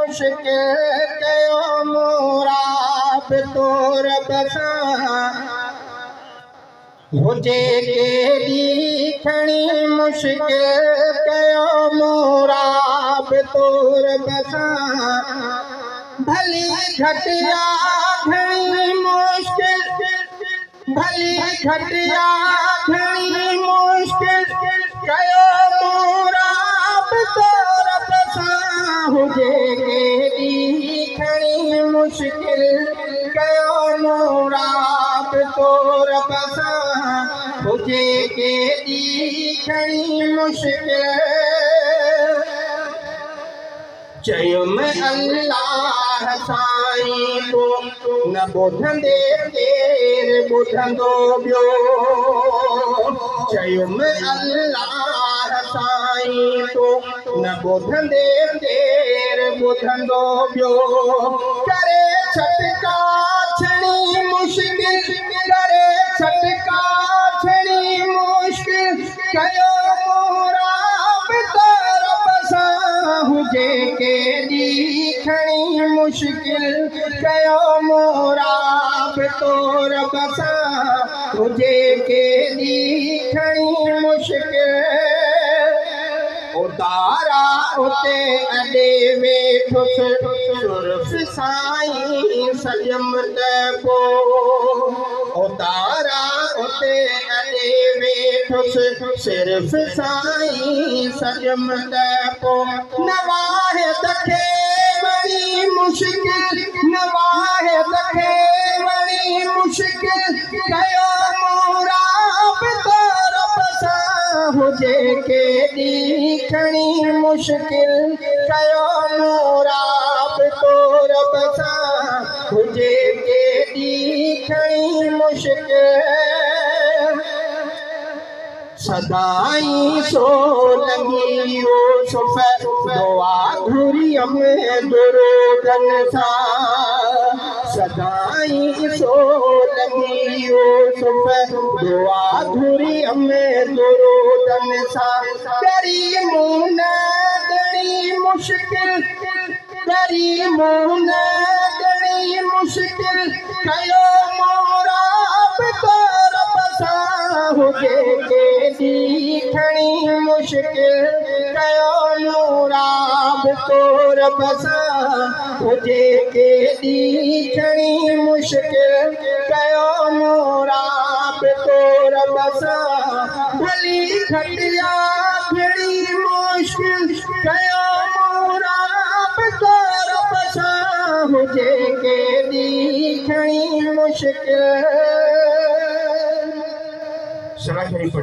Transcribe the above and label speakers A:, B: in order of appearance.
A: मुश्किल कयो मुराब तोर बसां हुजे केॾी खणी मुश्किल कयो मुराब तोर बसां भली घटिया घणी मुश्किल भली घटिया घणी मुश्किल कयो मुराब तोर बसां हुजे केॾी खणी मुश्किल कयो मुराब तोर बसां हुजे केॾी खणी मुश्किल चयुमि अल्लाह साईं तूं न ॿुधंदे केरु ॿुधंदो ॿियो चयुमि अल्लाह साईं तूं न ॿुधंदे केरु ॿुधंदो ॿियो करे छटका छणी मुश्किल करे छटका छणी मुश्किल कयो मुराब तोर बसां हुजे केॾी खणी मुश्किल कयो मुराब तोर बसां हुजे केॾी खणी मुश्किल उतारा उते अॾे वेठुसि सुर्फ़ साईं सजम त पोइ उतारा उते अॾे वेठुसि सिर्फ़ साईं सजम त पोइ न वाहिद खे वणी मुश्किल न वाहिद खे वणी मुश्किल कयो मुराब तोर बसां हुजे केॾी खणी मुश्किल कयो मुराब तोर बसां हुजे केॾी खणी मुश्किल सदाई सो लगी यूसुफ दुआ घुरियम दुरूदन सां सदाई सो लगी यूसुफ दुआ घुरियम दुरूदन सां करी मूं न ॾिनी मुश्किल करी मूं न ॾिनी मुश्किल कयो मुराब तोर बसां हुजे केॾी खणी मुश्किल कयो मुराब तोर बसां हुजे केॾी खणी मुश्किल कयो मुराब तोर बसां भली घटिया घणी मुश्किल कयो मुराब तोर बसां हुजे केॾी खणी मुश्किल शरीफ